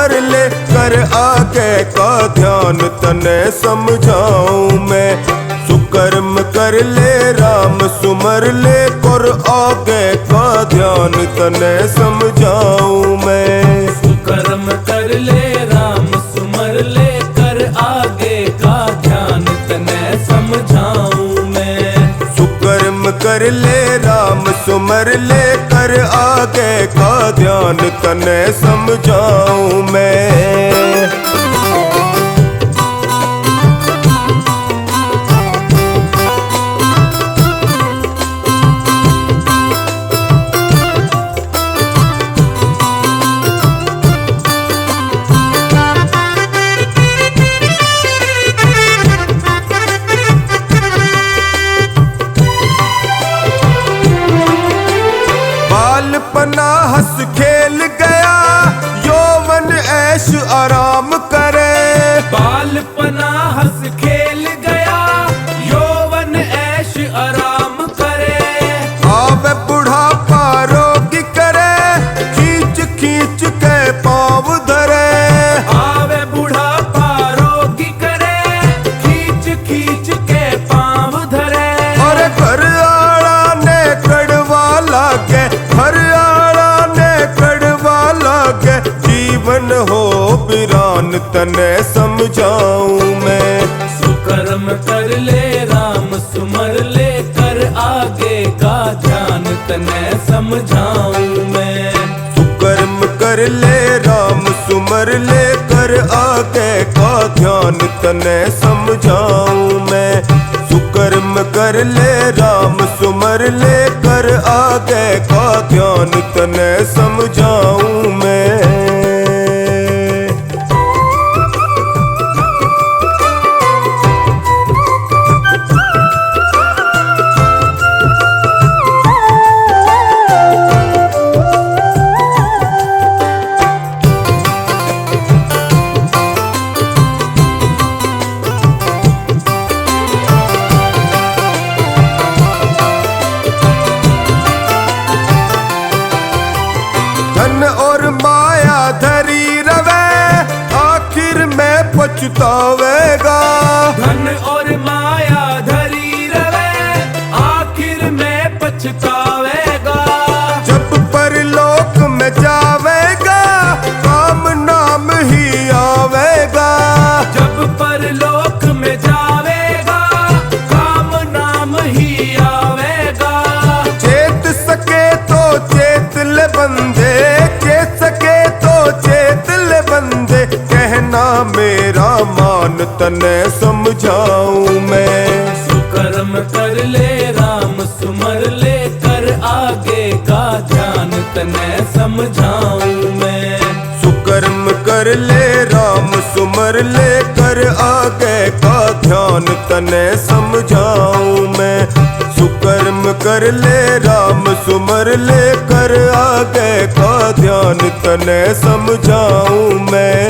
सुमर ले कर आगे का ध्यान तने समझाऊं मैं। सुकर्म कर ले राम सुमर ले कर आगे का ध्यान तने समझाऊं मैं। सुकर्म कर ले राम सुमर ले कर आगे का ध्यान तने समझाऊं मैं। सुकर्म कर ले राम सुमर ले कर आगे का ध्यान तने समझाऊं मैं। बालपना हंस खेल गया यौवन ऐश आराम करे। बालपना हंस खेल गया यौवन ऐश आराम करे। आवे बुढ़ापा रोगी करे खींच खींच के पाँव धरे। आवे बुढ़ापा रोगी करे खींच खींच के पाँव धरे। और घर आड़ा ने कड़वा लागे घर आड़ा ने कड़वा लागे जीवन हो बिरान तने समझाऊं मैं। सुकर्म कर ले राम सुमर ले कर आगे का ध्यान तने समझाऊं मैं। सुकर्म कर ले राम सुमर ले कर आगे का ध्यान तने समझाऊं मैं। सुकर्म कर ले राम सुमर ले कर आगे का ध्यान तने समझाऊं मैं। धन और माया धरी रवे आखिर में पछतावेगा। धन और माया धरी रवे आखिर में पछतावेगा। जब परलोक में जावेगा काम नाम ही आवेगा। जब परलोक में जावेगा काम नाम ही आवेगा। चेत सके तो चेत ले बंदे चेत सके तो चेत ले बंदे कहना मेरा मान तने समझाऊं मैं। सुकर्म कर ले राम सुमर ले कर आगे का ध्यान तने समझाऊं मैं। सुकर्म कर ले राम सुमर ले कर आगे का ध्यान तने समझाऊं मैं। सुकर्म कर ले राम सुमर ले कर आगे का ध्यान तने समझाऊं मैं।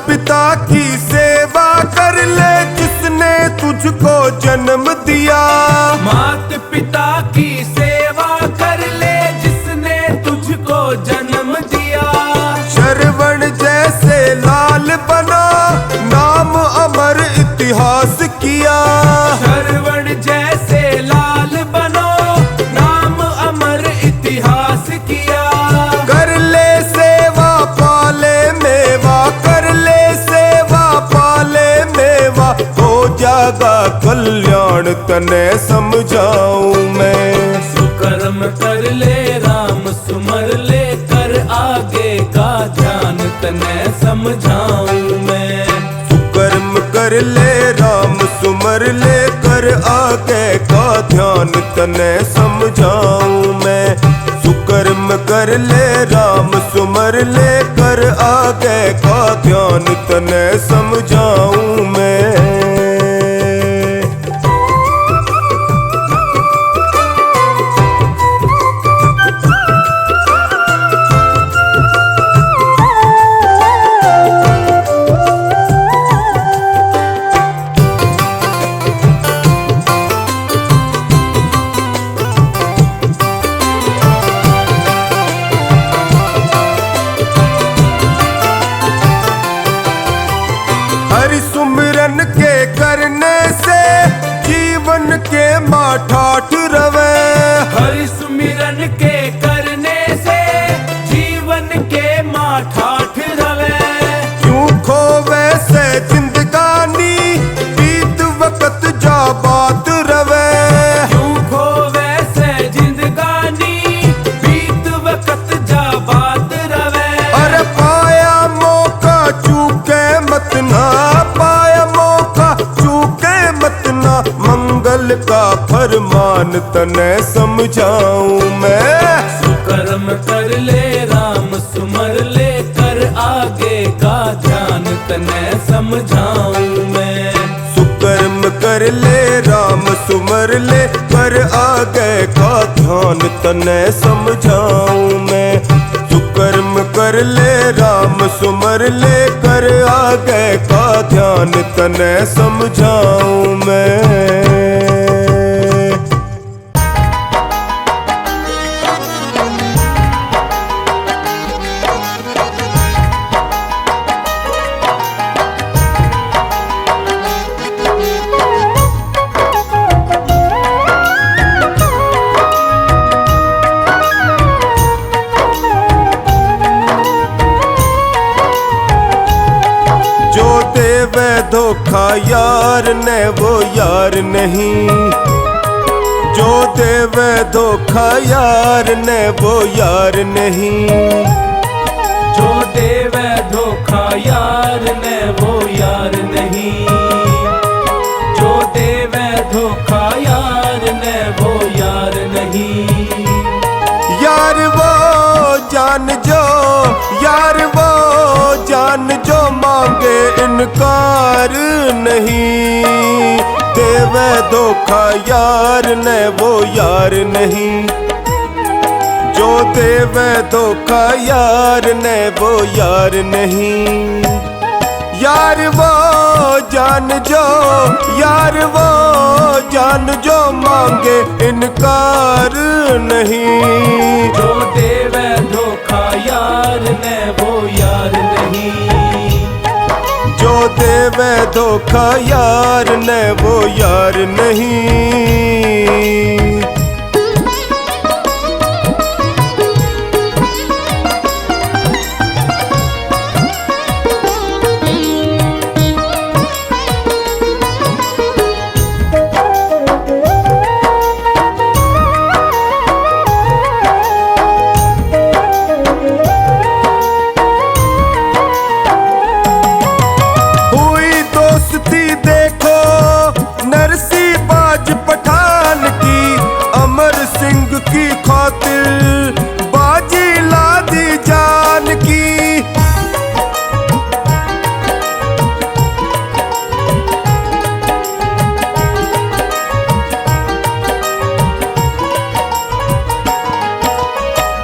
पिता की सेवा कर ले जिसने तुझको जन्म दिया। मात पिता की सेवा कर ले जिसने तुझको जन्म दिया। श्रवण जैसे लाल बना नाम अमर इतिहास किया। श्रवण जैसे लाल बनो नाम अमर इतिहास किया। कर ले सेवा पाले मेवा कर ले सेवा पाले मेवा हो जागा कल्याण तने समझाऊं मैं। सुकर्म कर ले राम सुमर ले कर आगे का ध्यान तने समझाऊं मैं। सुकर्म कर ले राम सुमर ले कर आगे का ध्यान तने समझाऊं मैं। सुकर्म कर ले राम सुमर ले कर आगे का ध्यान तने समझाऊं मैं। हरि सुमिरन के करने से जीवन के माठाठ रवे। हरि सुमिरन के करने से जीवन के माठाठ रवे। क्यों खोवे से जिंदगानी बीत वक्त जा बात रवे। क्यों खोवे से जिंदगानी बीत वक्त जा बात रवे। अरे पाया मौका चूके मत ना, पाया मौका चूके मत ना, मंगल का फरमान तने समझाऊं मैं। सुकर्म कर ले राम सुमर ले, कर आगे का ध्यान तने समझाऊं मैं। सुकर्म कर ले राम सुमर ले, कर आगे का ध्यान तने समझाऊं मैं। सुकर्म कर ले राम सुमर ले, कर आगे का ध्यान तने समझाऊं मैं। जो देवे धोखा यार ने वो यार नहीं। जो देवे धोखा यार ने वो यार नहीं। जो देवे धोखा यार ने वो यार नहीं। जो देवे धोखा यार ने वो यार नहीं। यार वो जान जो, यार वो जान जो मांगे इनकार नहीं। देवे धोखा यार ने वो यार नहीं। जो देवे धोखा यार ने वो यार नहीं। यार वो जान जो, यार वो जान जो मांगे इनकार नहीं। जो देवे धोखा यार ने वो यार नहीं। जो देवे धोखा यार ने वो यार नहीं। की खातिर बाजी ला दी जान की।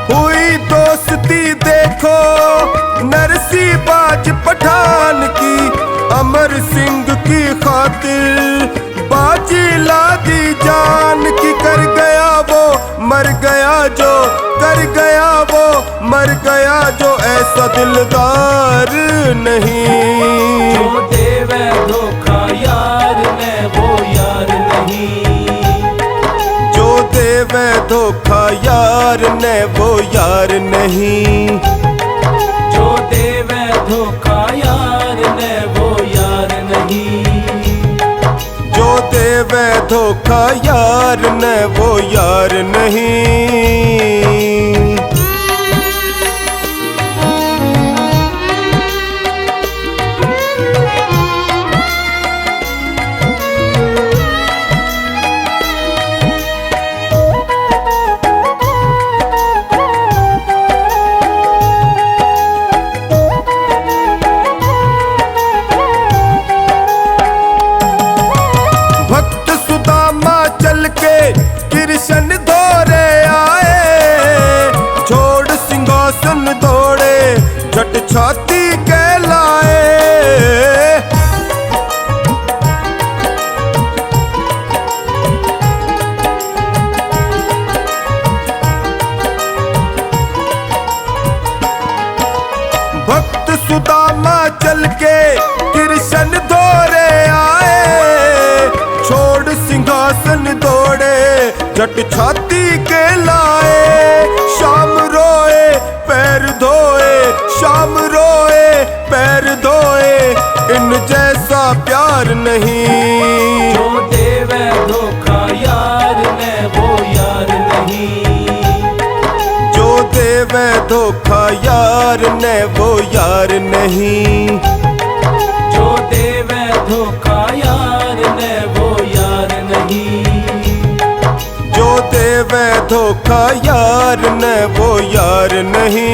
हुई दोस्ती देखो नरसी बाज पठान की। अमर सिंह की खातिर बाजी ला दी जान की। कर गया वो मर गया जो, कर गया वो मर गया जो, ऐसा दिलदार नहीं। जो देवे धोखा यार ने वो यार नहीं। जो देवे धोखा यार ने वो यार नहीं। जो देवे धोखा यार ने वो यार नहीं। जो देवे धोखा यार ने वो यार नहीं। कृष्ण दौरे आए। झट छाती के लाए, शाम रोए पैर धोए, शाम रोए पैर धोए, इन जैसा प्यार नहीं। जो देवे धोखा यार ने वो यार नहीं, जो देवे धोखा यार ने वो यार नहीं, जो देवे धोखा यार ने वो यार नहीं, जो देवे धोखा यार ने वो यार नहीं।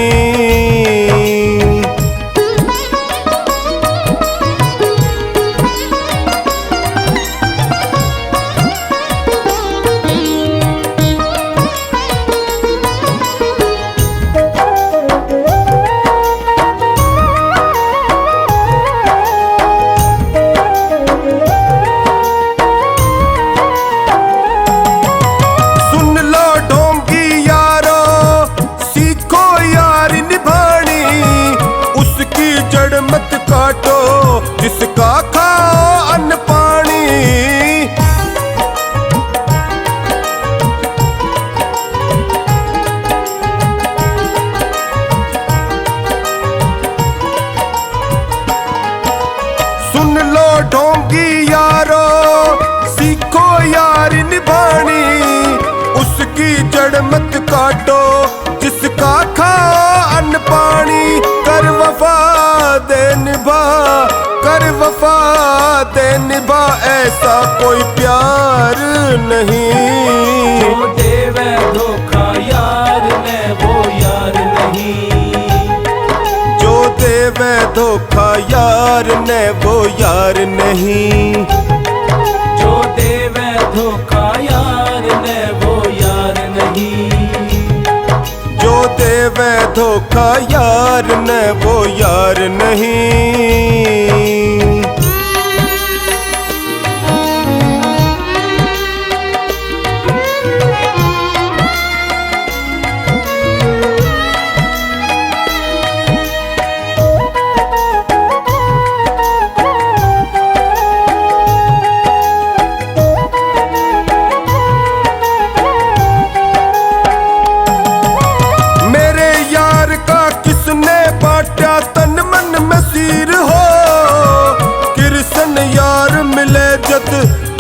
मत काटो जिसका खाओ अन्न पानी, सुन लो ढोंगी यारो सीखो यारी निभानी, उसकी जड़ मत काटो जिसका खाओ अन्न पानी। कर वफा दे निभा, कर वफा दे निभा, ऐसा कोई प्यार नहीं। जो देवे धोखा यार ने वो यार नहीं, जो देवे धोखा यार ने वो यार नहीं, जो देवे धोखा यार ने वो यार नहीं, जो देवे धोखा यार ने वो यार नहीं। तन मन मसीर हो कृष्ण यार मिले जद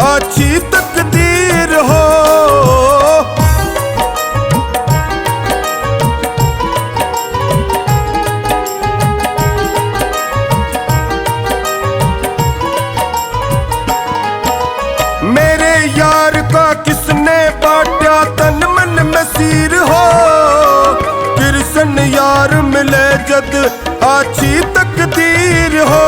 अच्छी तकदीर हो। मेरे यार का किसने बांटा तन मन मसीर हो, कृष्ण यार मिले जद अच्छी तकदीर हो।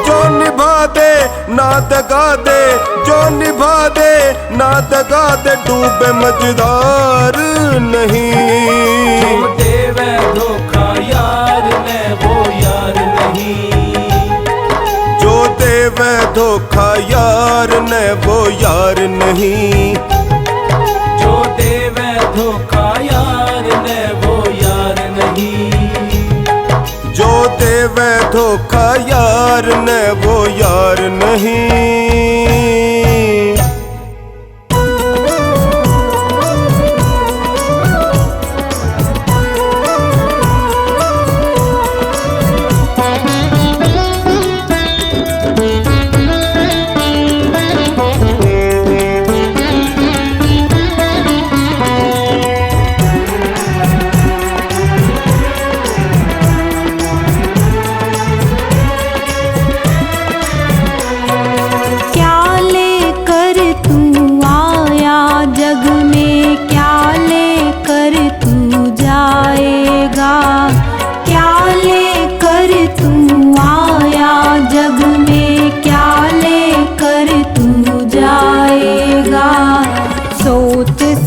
जो निभा दे ना दगा दे, जो निभा दे ना दगा दे, डूबे मझधार नहीं। जो देवे धोखा यार ने वो यार नहीं, जो देवे धोखा यार ने वो यार नहीं, जो देवे धोखा यार ने वो यार नहीं, जो देवे धोखा यार ने वो यार नहीं।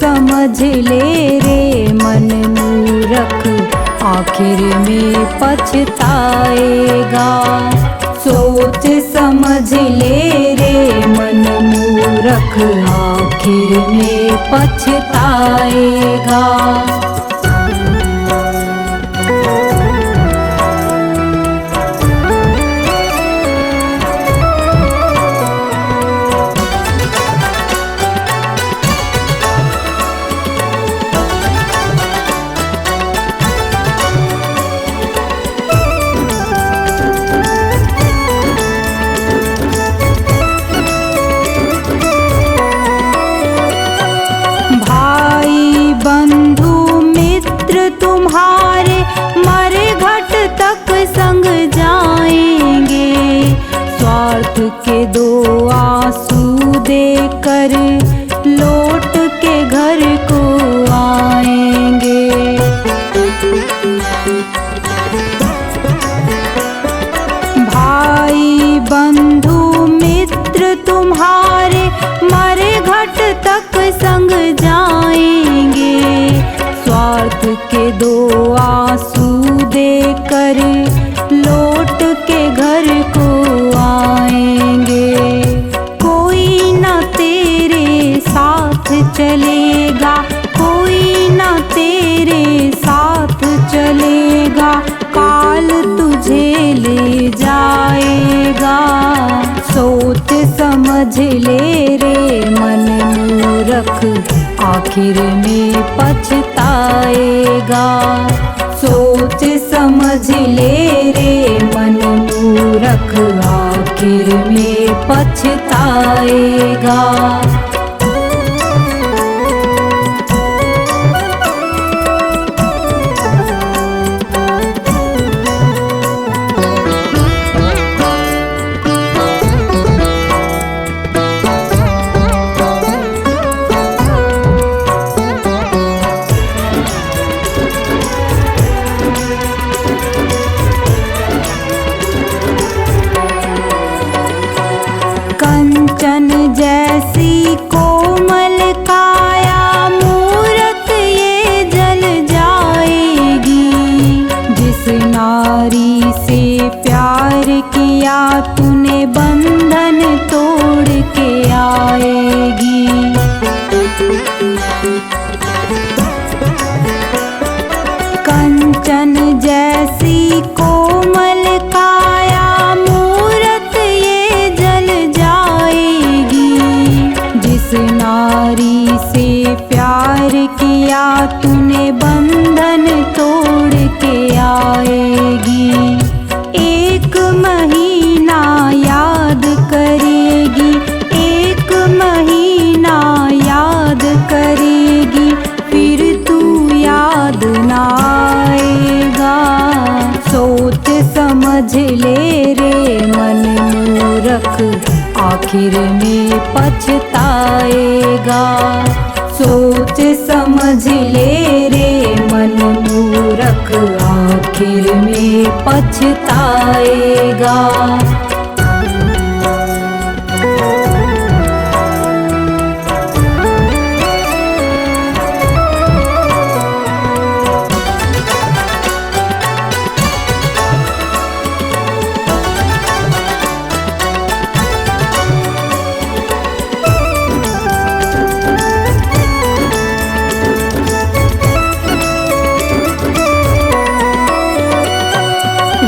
समझ ले रे मन मूरख, आखिर में पछताएगा। सोच समझ ले रे मन मूरख, आखिर में पछताएगा। स्वार्थ के दो आंसू देकर लौट के घर को आएंगे। भाई बंधु मित्र तुम्हारे मरे घट तक संग जाएंगे। स्वार्थ के दो आंसू देकर लौट के घर को आएंगे। कोई न तेरे साथ चलेगा, कोई न तेरे साथ चलेगा, काल तुझे ले जाएगा। सोच समझ ले रे मन मूरख, आखिर में पछताएगा। सोच समझ ले रे मन मूरख, आखिर में पछताएगा। कंचन जैसी कोमल काया मूरत ये जल जाएगी। जिस नारी से प्यार किया तूने बंधन तोड़ के आएगी। कंचन जैसी कोमल काया मूरत ये जल जाएगी। जिस नारी से प्यार किया तूने बंधन तोड़ के आएगी। एक महीना याद करेगी, एक महीना याद करेगी, फिर तू याद ना आएगा। सोच समझ ले रे मन मूरख, आखिर में पछताएगा। सोच समझ ले रे मन मूरख, आखिर में पछताएगा।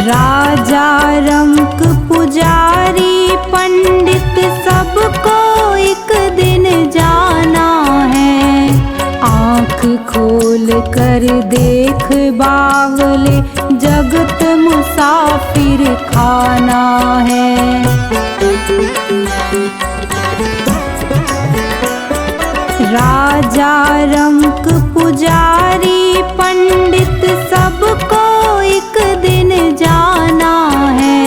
राजा रंक पुजारी पंडित सबको एक दिन जाना है। आँख खोल कर देख बावले, जगत मुसाफिर खाना है। राजा रंक पुजारी पंडित सबको एक दिन जाना है।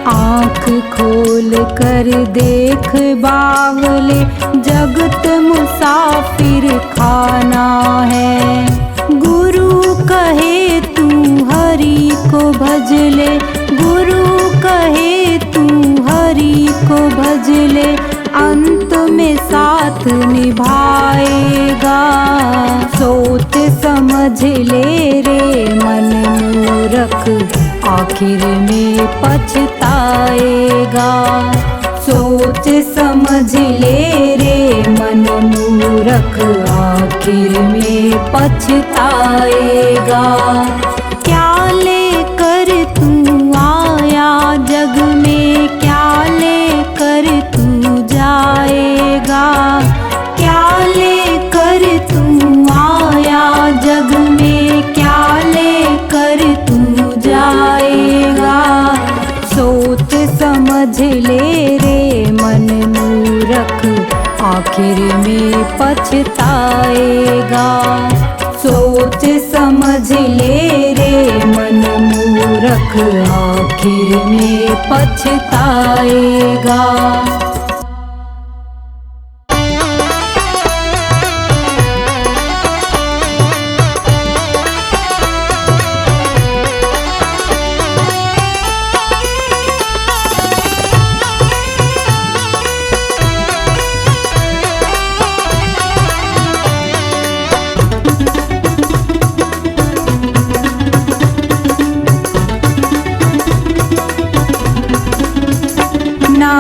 आँख खोल कर देख बावले, जगत मुसाफिर खाना है। गुरु कहे तू हरि को भज ले, गुरु कहे तू हरि को भज ले, अंत में साथ निभाएगा। सोच समझ ले रे मन मूरख, आखिर में पछताएगा। सोच समझ ले रे मन मूरख, आखिर में पछताएगा। क्या लेकर तू आया जग में, क्या लेकर तू जाएगा। क्या लेकर तू आया जग में, क्या लेकर तू जाएगा। सोच समझ ले रे मन मूरख, आखिर में पछताएगा। सोच समझ ले रे मन मूरख, मूर्ख आखिर में पछताएगा। ना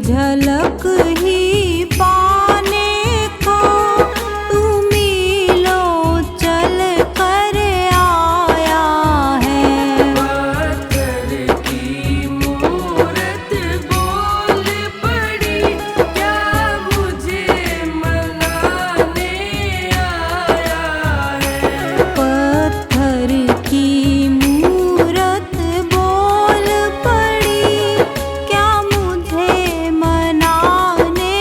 झलक ही पाने को तू मीलों चल कर आया है। पत्थर की मूरत बोल पड़ी, क्या मुझे मनाने आया है। पत्थर की मूरत बोल पड़ी, क्या मुझे मनाने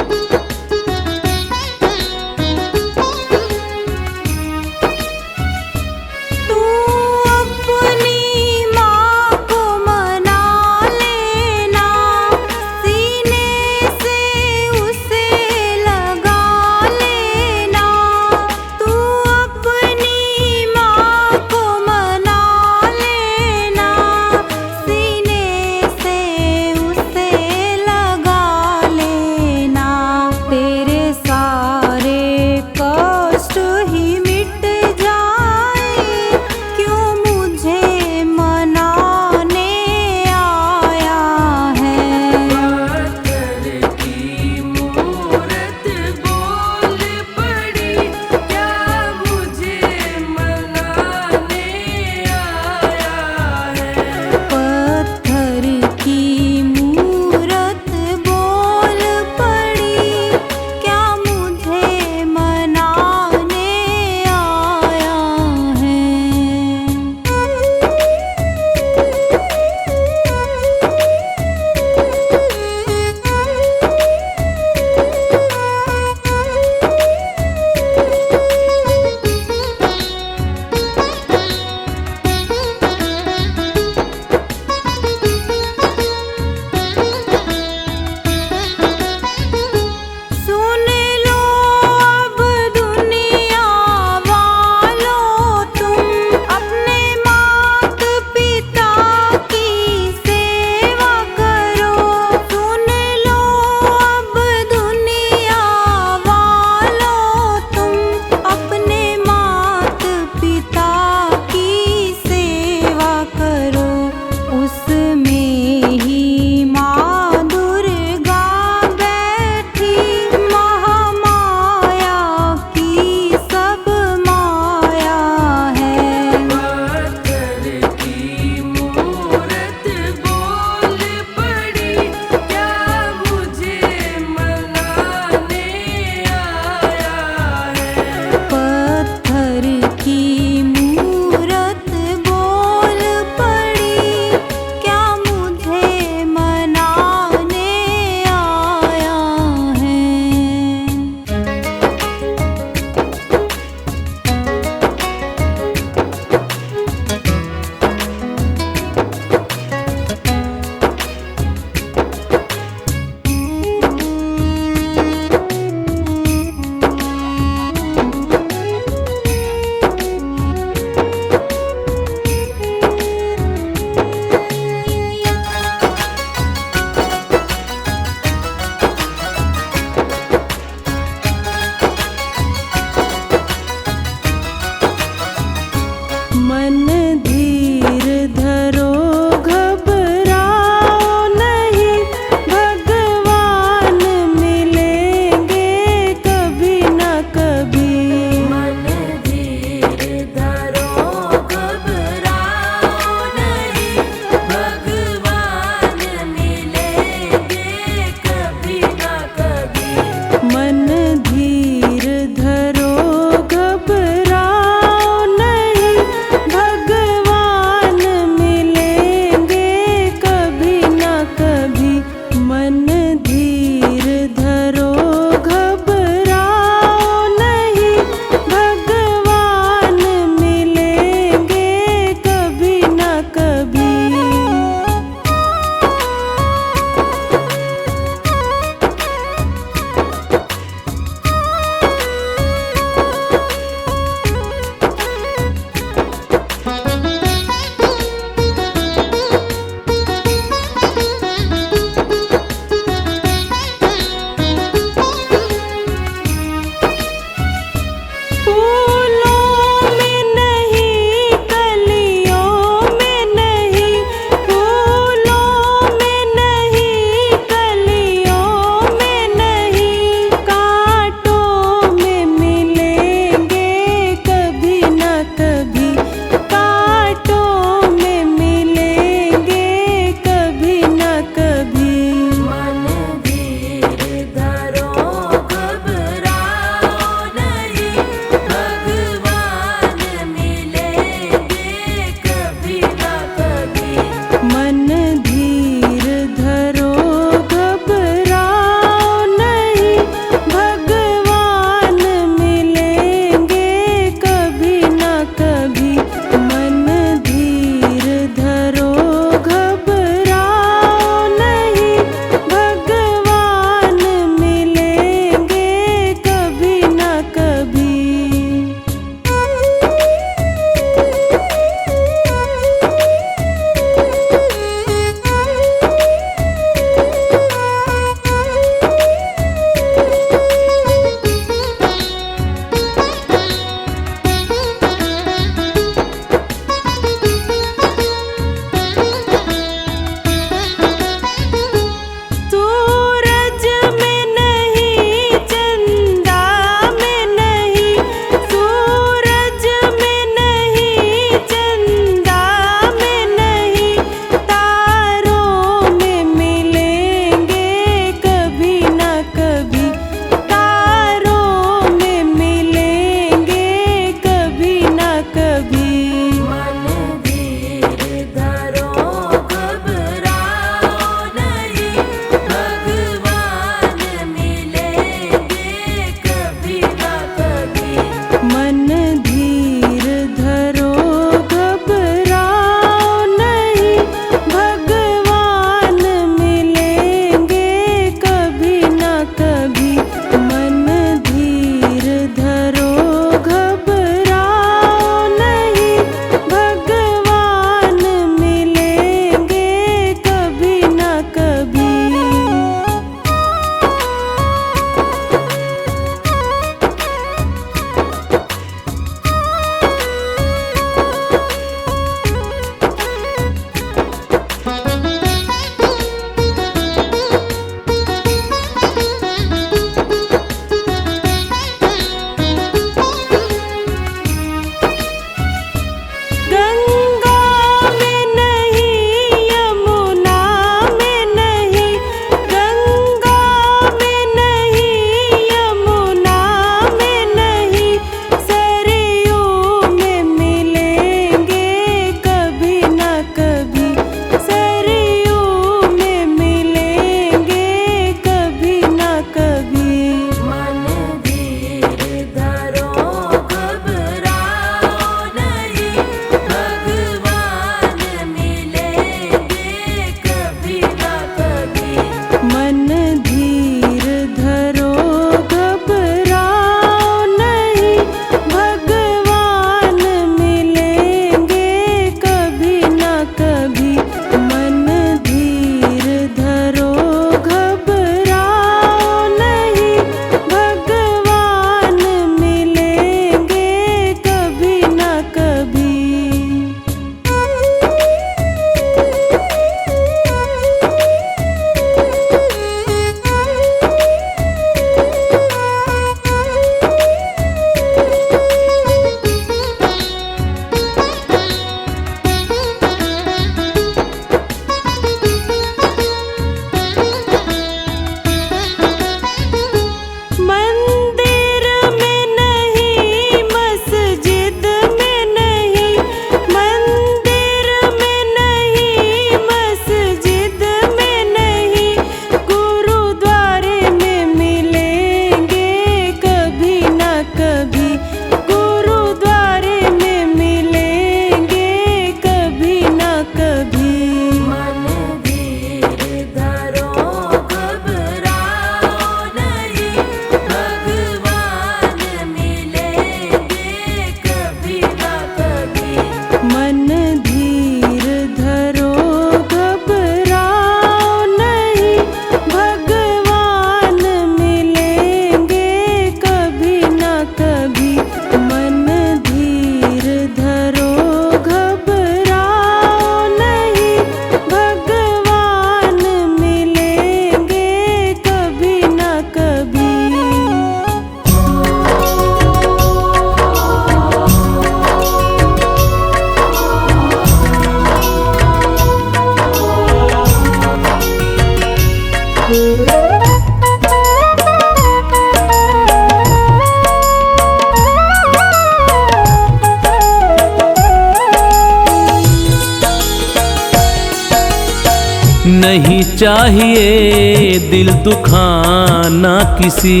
नहीं चाहिए दिल दुखाना किसी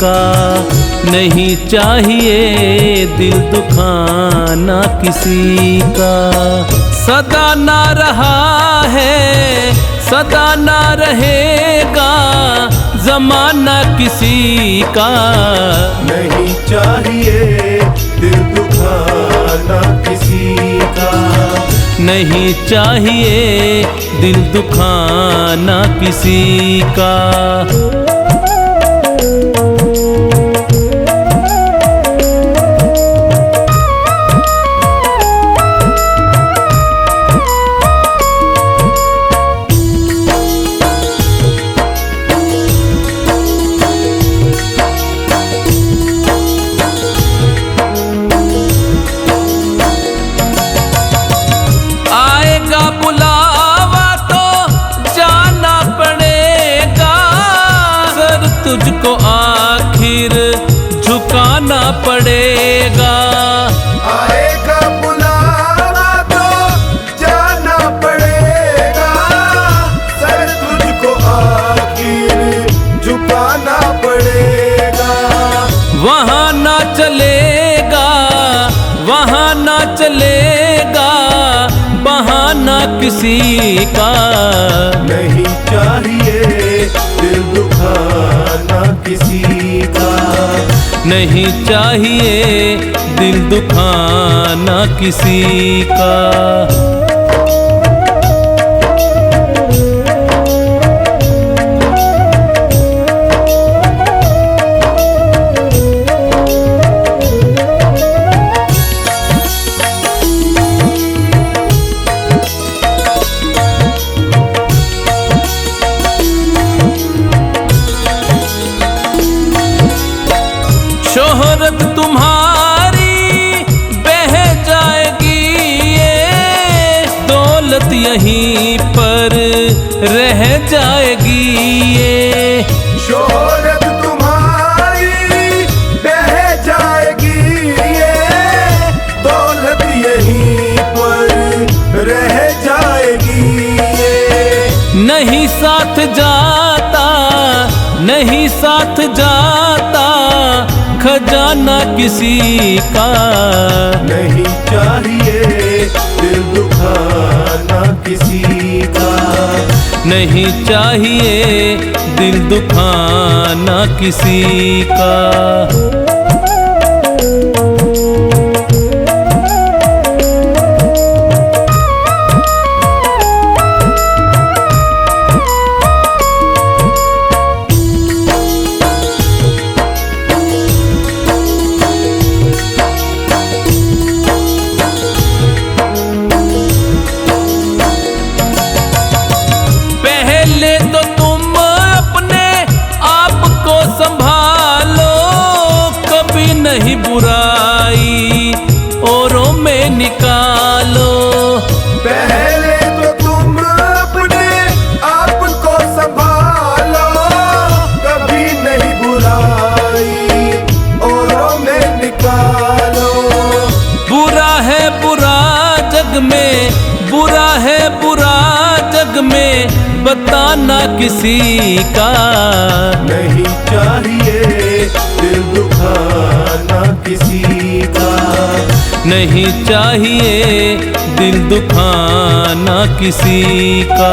का, नहीं चाहिए दिल दुखाना किसी का। सदा ना रहा है, सदा ना रहेगा जमाना किसी का। नहीं चाहिए दिल दुखाना किसी का, नहीं चाहिए दिल दुखाना किसी का। तुझको आखिर झुकाना पड़ेगा। आएगा बुलावा तो जाना पड़ेगा, सर तुझको आखिर झुकाना पड़ेगा। वहाँ ना चलेगा, वहाँ ना चलेगा बहाना किसी का। नहीं चाहिए दिल दुखाना किसी का, नहीं चाहिए दिल दुखाना किसी का। शोहरत तुम्हारी बह जाएगी, ये दौलत यहीं पर रह जाएगी। ये शोहरत तुम्हारी बह जाएगी, ये दौलत यहीं पर रह जाएगी। ये नहीं साथ जाता, नहीं साथ जाता खजाना किसी का। नहीं चाहिए दिल दुखाना किसी का, नहीं चाहिए दिल दुखाना किसी का। नहीं बुराई औरों में निकालो, पहले तो तुम अपने आप को संभालो। कभी नहीं बुराई औरों में निकालो। बुरा है बुरा जग में, बुरा है बुरा जग में बताना किसी का। नहीं चाहिए दिल दुखाना किसी का, नहीं चाहिए दिल दुखाना किसी का।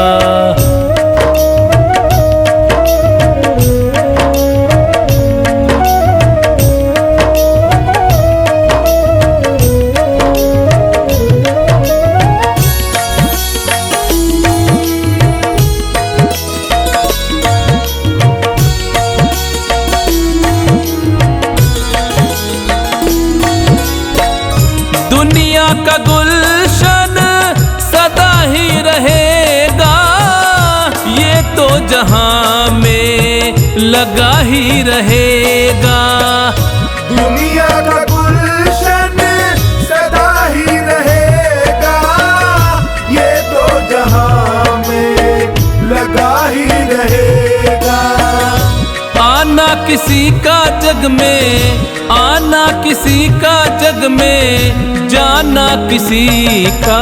दुनिया का गुलशन सदा ही रहेगा, ये तो जहां में लगा ही रहेगा। दुनिया का गुलशन सदा ही रहेगा, ये तो जहां में लगा ही रहेगा। आना किसी का जग में, आना किसी का जग में, जाना किसी का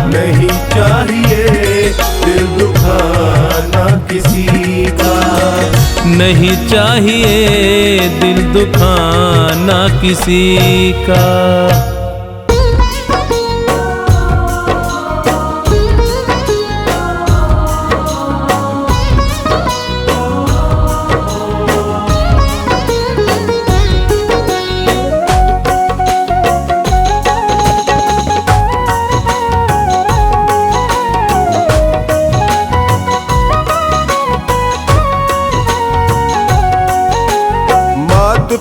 नहीं चाहिए दिल दुखाना किसी का। नहीं चाहिए दिल दुखाना किसी का।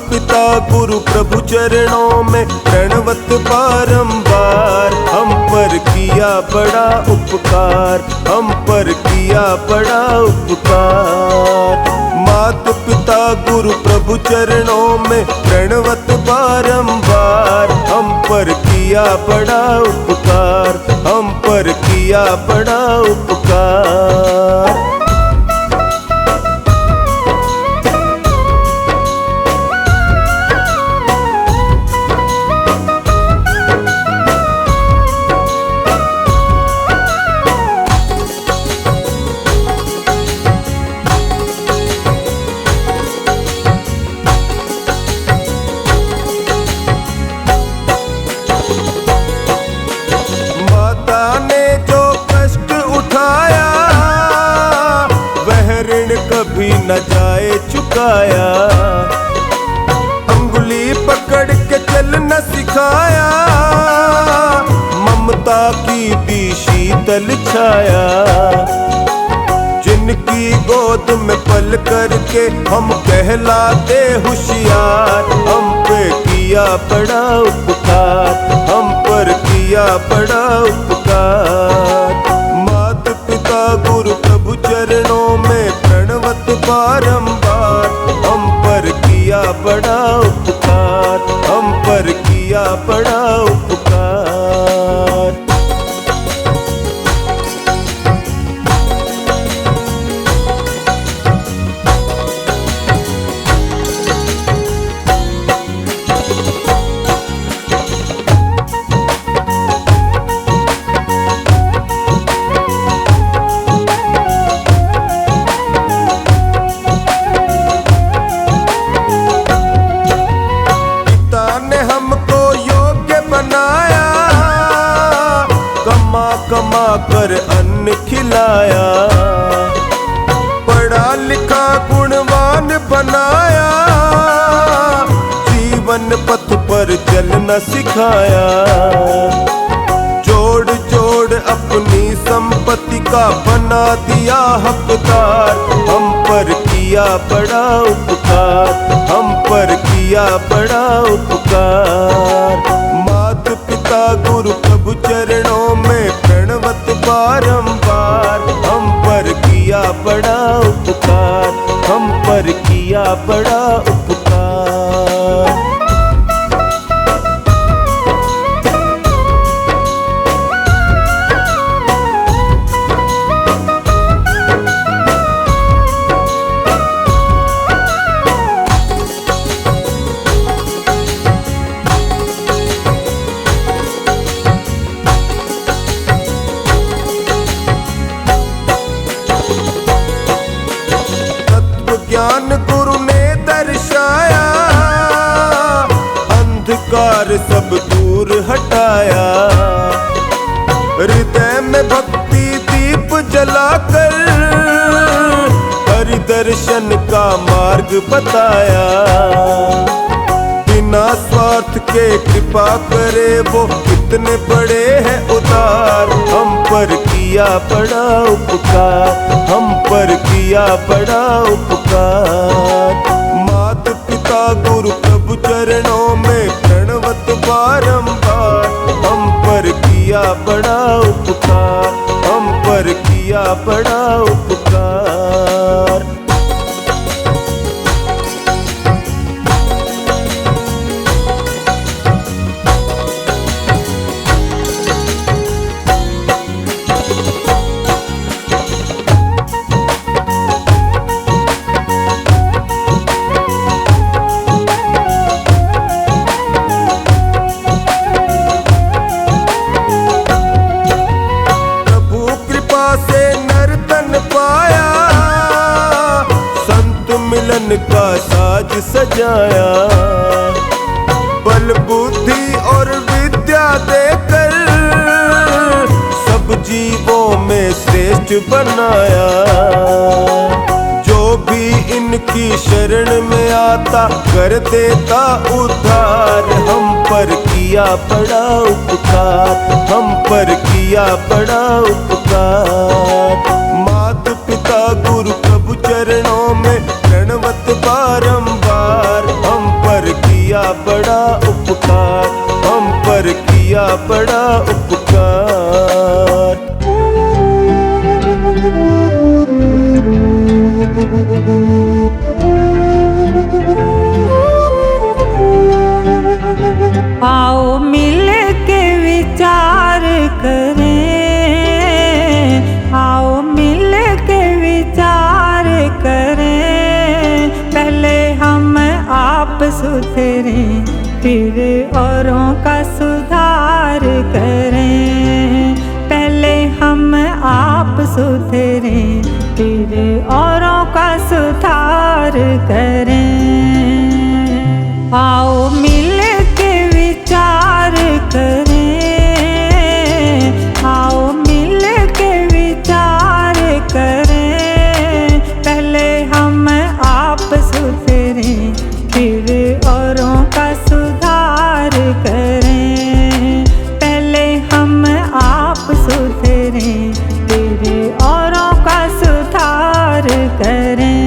पिता गुरु प्रभु चरणों में प्रणवत बारंबार, हम पर किया बड़ा उपकार, हम पर किया बड़ा उपकार। मात पिता गुरु प्रभु चरणों में प्रणवत बारंबार, हम पर किया बड़ा उपकार, हम पर किया बड़ा उपकार। कभी न जाए चुकाया, अंगुली पकड़ के चलना सिखाया, ममता की दी शीतल छाया। जिनकी गोद में पल करके हम कहलाते होशियार, हम पे किया बड़ा उपकार, हम पर किया बड़ा उपकार। मात पिता गुरु प्रभु चरणों में प्रणवत बारंबार, हम पर किया बड़ा उपकार, हम पर किया बड़ा उपकार। कमा कर अन्न खिलाया, पढ़ा लिखा गुणवान बनाया, जीवन पथ पर चलना सिखाया। जोड़ जोड़ अपनी संपत्ति का बना दिया हकदार, हम पर किया बड़ा उपकार, हम पर किया बड़ा उपकार। मात पिता गुरु प्रभु चरणों में प्रणवत बारंबार, हम पर किया बड़ा उपकार, हम पर किया बड़ा उपकार। ज्ञान गुरु ने दर्शाया, अंधकार सब दूर हटाया। हृदय में भक्ति दीप जलाकर हरि दर्शन का मार्ग बताया। बिना स्वार्थ के कृपा करे वो कितने बड़े हैं उदार, हम पर किया बड़ा उपकार, हम पर किया बड़ा उपकार। मात पिता गुरु प्रभु चरणों में प्रणवत बारंबार, हम पर किया बड़ा उपकार, हम पर किया बड़ा उपकार। जग सजाया। बल बुद्धि और विद्या देकर सब जीवों में श्रेष्ठ बनाया। जो भी इनकी शरण में आता कर देता उद्धार। हम पर किया बड़ा उपकार, हम पर किया बड़ा उपकार। मात पिता गुरु प्रभु चरणों में प्रणवत बारंबार। हम पर किया बड़ा उपकार, हम पर किया बड़ा उपकार। आओ मिल के विचार करें, आओ मिल के विचार करें। पहले हम आप सुधरें, फिर औरों का सुधार करें। पहले हम आप सुधरें, फिर औरों का सुधार करें। आओ मिल के विचार करें, आओ मिल के विचार करें। पहले हम आप सुधरें, फिर औरों का सुधार करें। पहले हम आप सुधरें, फिर औरों का सुधार करें।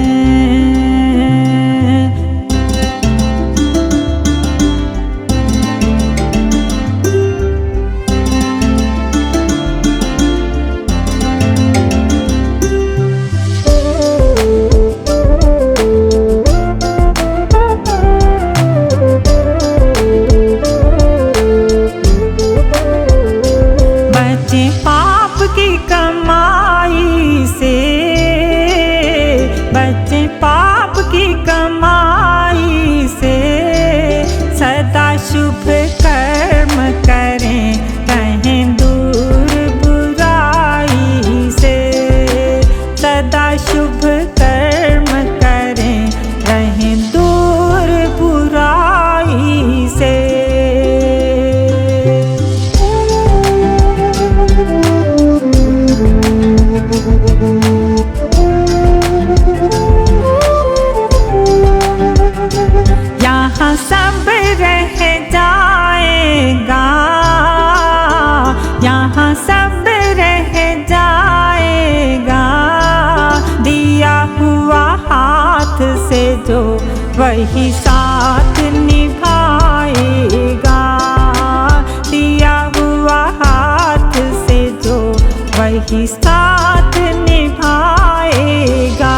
बचे पाप की कमाई से, सदा शुभ कर्म करें, रहें दूर बुराई से। सदा शुभ कर्म करें, रहें दूर बुराई से। यहाँ सब रह जाएगा, यहाँ सब रह जाएगा। दिया हुआ हाथ से जो वही साथ निभाएगा। दिया हुआ हाथ से जो वही साथ निभाएगा।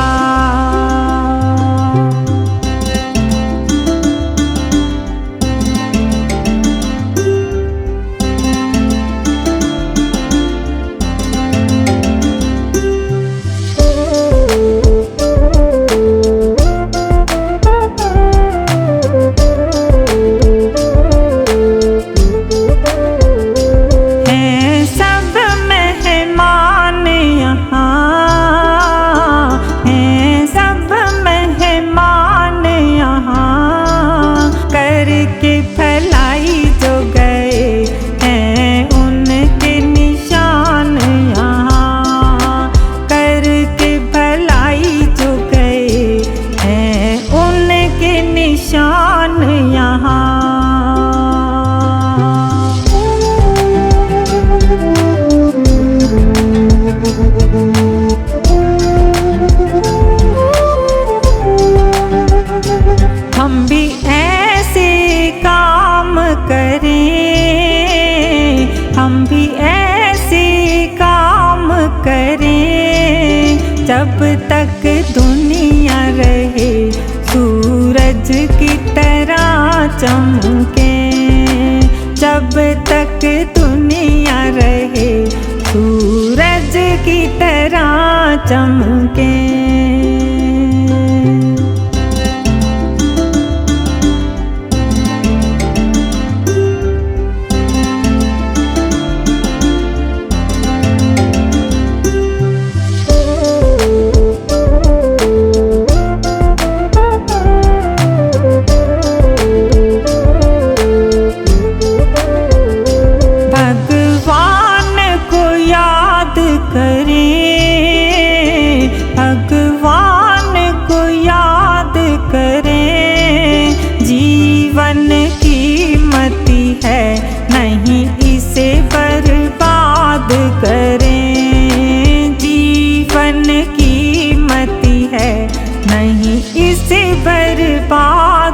हम भी ऐसे काम करें, हम भी ऐसे काम करें। जब तक दुनिया रहे सूरज की तरह चमके। जब तक दुनिया रहे सूरज की तरह चमके।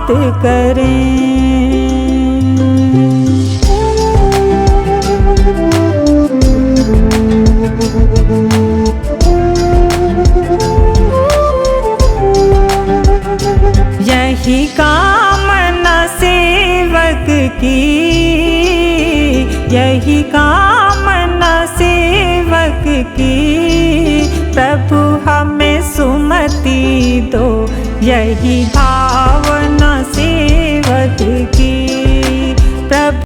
बात करें। यही कामना सेवक की, यही कामना सेवक की, प्रभु हमें सुमति दो, यही भावना सेवक की। प्रभु